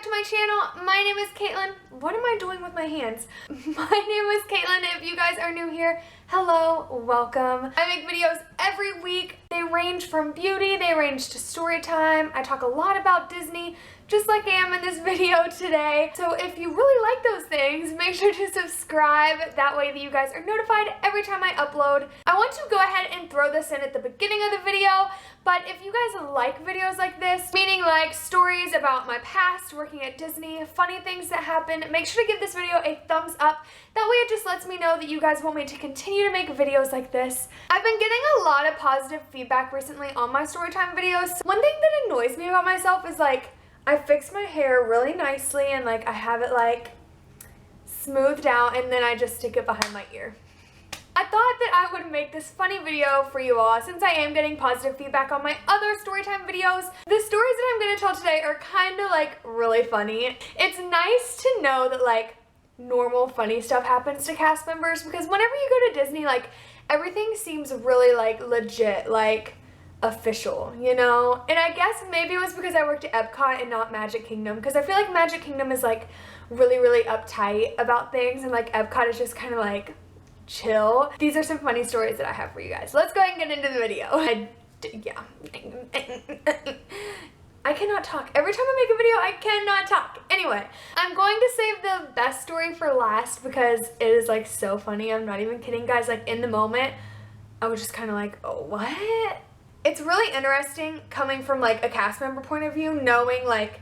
to my channel. My name is Caitlin. What am I doing with my hands? My name is Caitlin. If you guys are new here, hello, welcome. I make videos every week. They range from beauty, they range to story time. I talk a lot about Disney, just like I am in this video today. So if you really like those things, make sure to subscribe. That way that you guys are notified every time I upload. I want to go ahead and throw this in at the beginning of the video, but if you guys like videos like this, meaning like stories about my past working at Disney, funny things that happen, make sure to give this video a thumbs up. That way it just lets me know that you guys want me to continue to make videos like this. I've been getting a lot of positive feedback recently on my storytime videos. One thing that annoys me about myself is like, I fix my hair really nicely and like I have it like smoothed out and then I just stick it behind my ear. I thought that I would make this funny video for you all since I am getting positive feedback on my other storytime videos. The stories that I'm going to tell today are kind of like really funny. It's nice to know that like normal funny stuff happens to cast members because whenever you go to Disney, like everything seems really like legit, like official, you know? And I guess maybe it was because I worked at Epcot and not Magic Kingdom, because I feel like Magic Kingdom is like really uptight about things and like Epcot is just kind of like chill. These are some funny stories that I have for you guys. Let's go ahead and get into the video. I cannot talk. Every time I make a video, I cannot talk. Anyway, I'm going to save the best story for last because it is like so funny. I'm not even kidding, guys. Like in the moment, I was just kind of like, oh, what? It's really interesting coming from like a cast member point of view, knowing like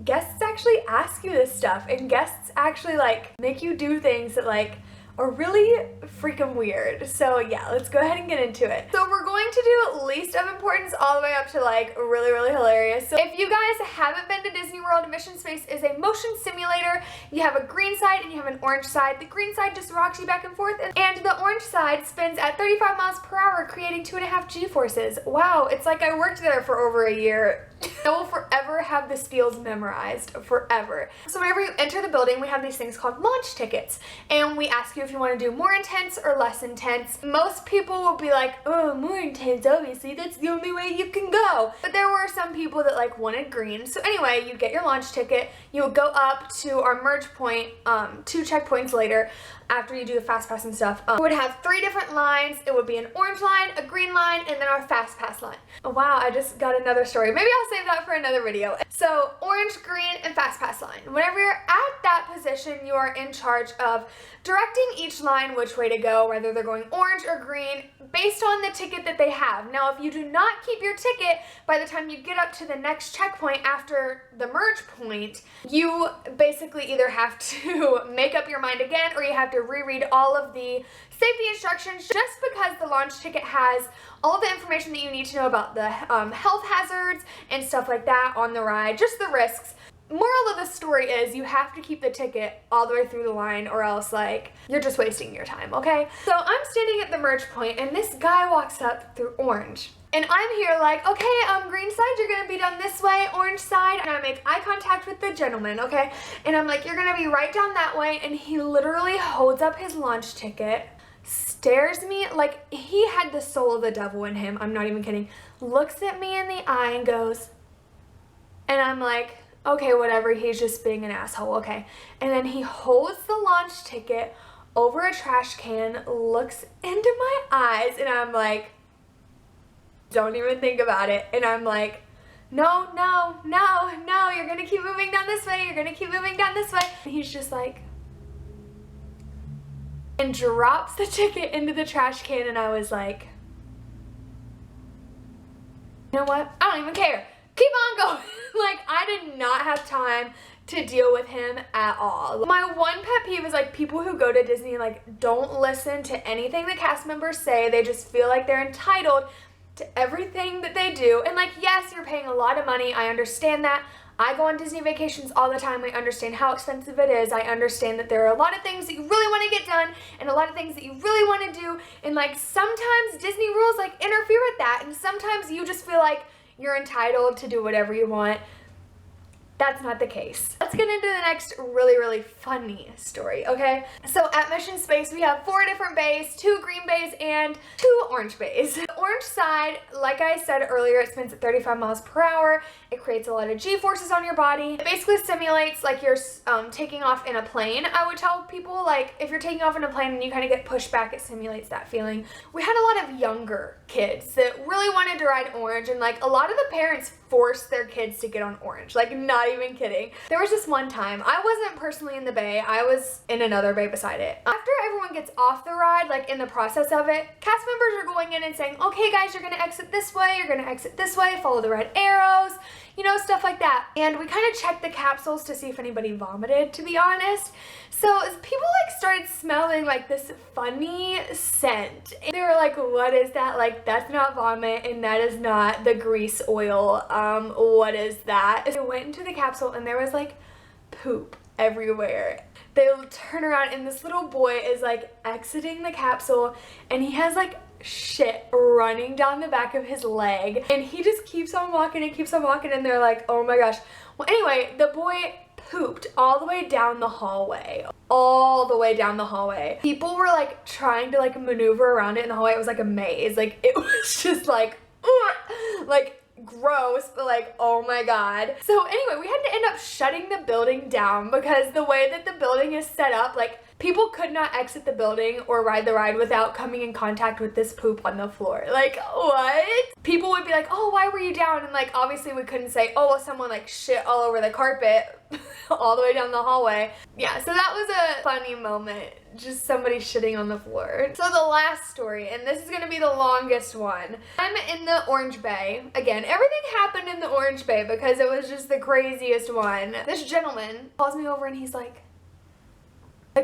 guests actually ask you this stuff and guests actually like make you do things that like are really freaking weird. So yeah, let's go ahead and get into it. So we're going to do least of importance all the way up to like really hilarious. So if you guys haven't been to Disney World, Mission Space is a motion simulator. You have a green side and you have an orange side. The green side just rocks you back and forth and the orange side spins at 35 miles per hour, creating 2.5 G-forces. Wow, it's like I worked there for over a year. I will forever have the spiels memorized, forever. So whenever you enter the building, we have these things called launch tickets, and we ask you if you want to do more intense or less intense. Most people will be like, oh, more intense, obviously, that's the only way you can go. But there were some people that like wanted green. So anyway, you get your launch ticket, you would go up to our merge point, 2 checkpoints later, after you do the fast pass and stuff. We would have 3 different lines. It would be an orange line, a green line, and then our fast pass line. Oh wow, I just got another story. Maybe I'll save that for another video. So orange, green, and fast pass line. Whenever you're at that position, you are in charge of directing each line which way to go, whether they're going orange or green, based on the ticket that they have. Now, if you do not keep your ticket by the time you get up to the next checkpoint after the merge point, you basically either have to make up your mind again or you have to reread all of the safety instructions, just because the launch ticket has all the information that you need to know about the health hazards and stuff like that on the ride, just the risks. Moral of the story is you have to keep the ticket all the way through the line or else like you're just wasting your time, okay? So I'm standing at the merge point and this guy walks up through orange. And I'm here like, okay, green side, you're gonna be done this way, orange side, and I make eye contact with the gentleman, okay? And I'm like, you're gonna be right down that way, and he literally holds up his launch ticket, stares me like he had the soul of the devil in him, I'm not even kidding, looks at me in the eye and goes, and I'm like, okay, whatever, he's just being an asshole, okay. And then he holds the launch ticket over a trash can, looks into my eyes, and I'm like, don't even think about it. And I'm like, no, you're gonna keep moving down this way, you're gonna keep moving down this way. And he's just like, and drops the ticket into the trash can, and I was like, you know what? I don't even care. Keep on going. Like, I did not have time to deal with him at all. My one pet peeve is like people who go to Disney like don't listen to anything the cast members say. They just feel like they're entitled to everything that they do. And like, yes, you're paying a lot of money. I understand that. I go on Disney vacations all the time. I understand how expensive it is. I understand that there are a lot of things that you really want to get done and a lot of things that you really want to do. And like sometimes Disney rules like interfere with that. And sometimes you just feel like you're entitled to do whatever you want. that's not the case. Let's get into the next really, really funny story, okay? So at Mission Space, we have 4 different bays, 2 green bays and 2 orange bays. The orange side, like I said earlier, it spins at 35 miles per hour. It creates a lot of G-forces on your body. It basically simulates like you're taking off in a plane. I would tell people, like, if you're taking off in a plane and you kind of get pushed back, it simulates that feeling. We had a lot of younger kids that really wanted to ride orange, and like a lot of the parents forced their kids to get on orange, like not even kidding. There was this one time, I wasn't personally in the bay, I was in another bay beside it. After everyone gets off the ride, like in the process of it, cast members are going in and saying, okay guys, you're gonna exit this way, you're gonna exit this way, follow the red arrows, you know, stuff like that. And we kind of checked the capsules to see if anybody vomited, to be honest. So people like started smelling like this funny scent. And they were like, what is that? Like, that's not vomit and that is not the grease oil. What is that? So I went into the capsule and there was like poop everywhere. They turn around and this little boy is like exiting the capsule and he has like shit running down the back of his leg and he just keeps on walking and they're like, oh my gosh. Well, anyway, the boy pooped all the way down the hallway. People were like trying to like maneuver around it in the hallway. It was like a maze. Like it was just like gross, but like, oh my god. So anyway, we had to end up shutting the building down because the way that the building is set up, like people could not exit the building or ride the ride without coming in contact with this poop on the floor. Like, what? People would be like, oh, why were you down? And like, obviously we couldn't say, oh, well, someone like shit all over the carpet all the way down the hallway. Yeah, so that was a funny moment. Just somebody shitting on the floor. So the last story, and this is gonna be the longest one. I'm in the Orange Bay. Again, everything happened in the Orange Bay because it was just the craziest one. This gentleman calls me over and he's like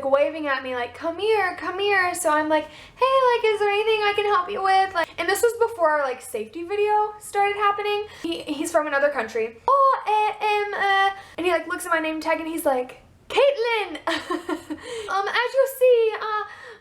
waving at me like, come here, come here. So I'm like, hey, like, is there anything I can help you with? Like, and this was before our like safety video started happening. He's from another country. And he like looks at my name tag and he's like, Caitlin, as you see,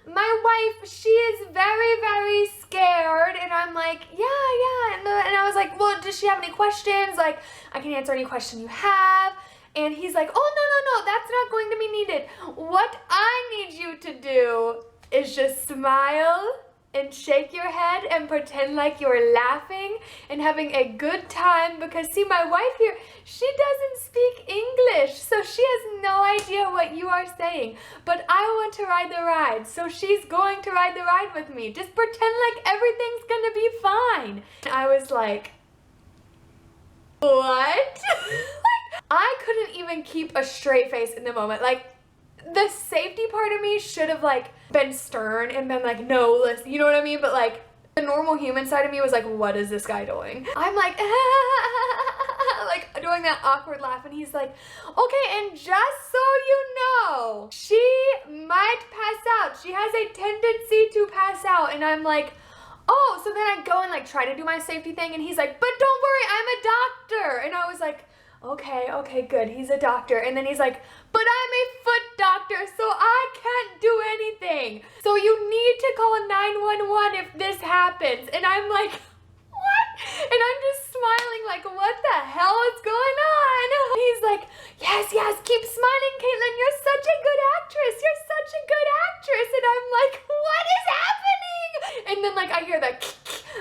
my wife, she is very, very scared. And I'm like, yeah. And I was like, well, does she have any questions? Like, I can answer any question you have. And he's like, oh, no, that's not going to be needed. What I need you to do is just smile and shake your head and pretend like you're laughing and having a good time because, see, my wife here, she doesn't speak English, so she has no idea what you are saying. But I want to ride the ride, so she's going to ride the ride with me. Just pretend like everything's gonna be fine. And I was like, what? I couldn't even keep a straight face in the moment. Like, the safety part of me should have like been stern and been like, no, listen, you know what I mean? But like the normal human side of me was like, what is this guy doing? I'm like, like doing that awkward laugh, and he's like, okay, and just so you know, she might pass out. She has a tendency to pass out. And I'm like, oh, so then I go and like try to do my safety thing, and he's like, but don't worry, I'm a doctor. And I was like, okay, good, he's a doctor. And then he's like, but I'm a foot doctor, so I can't do anything. So you need to call 911 if this happens. And I'm like, what? And I'm just smiling like, what the hell is going on? He's like, yes, keep smiling, Caitlin. You're such a good actress. You're such a good actress. And I'm like, what is happening? And then like I hear the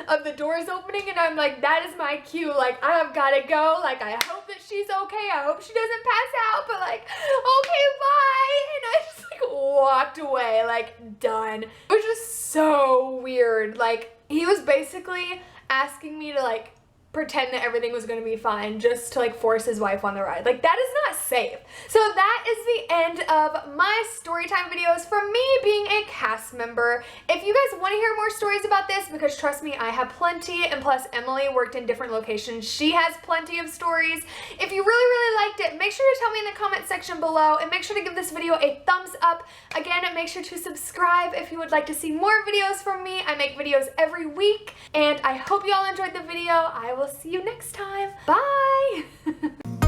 of the doors opening, and I'm like, that is my cue. Like, I have gotta go. Like, I hope that she's okay. I hope she doesn't pass out. But like, okay, bye. And I just like walked away, like, done. It was just so weird. Like, he was basically asking me to like pretend that everything was going to be fine just to like force his wife on the ride. Like, that is not safe. So that is the end of my storytime videos from me being a cast member. If you guys want to hear more stories about this, because trust me, I have plenty, and plus Emily worked in different locations. She has plenty of stories. If you really liked it, make sure to tell me in the comment section below, and make sure to give this video a thumbs up. Again, make sure to subscribe if you would like to see more videos from me. I make videos every week, and I hope you all enjoyed the video. I will see you next time. Bye!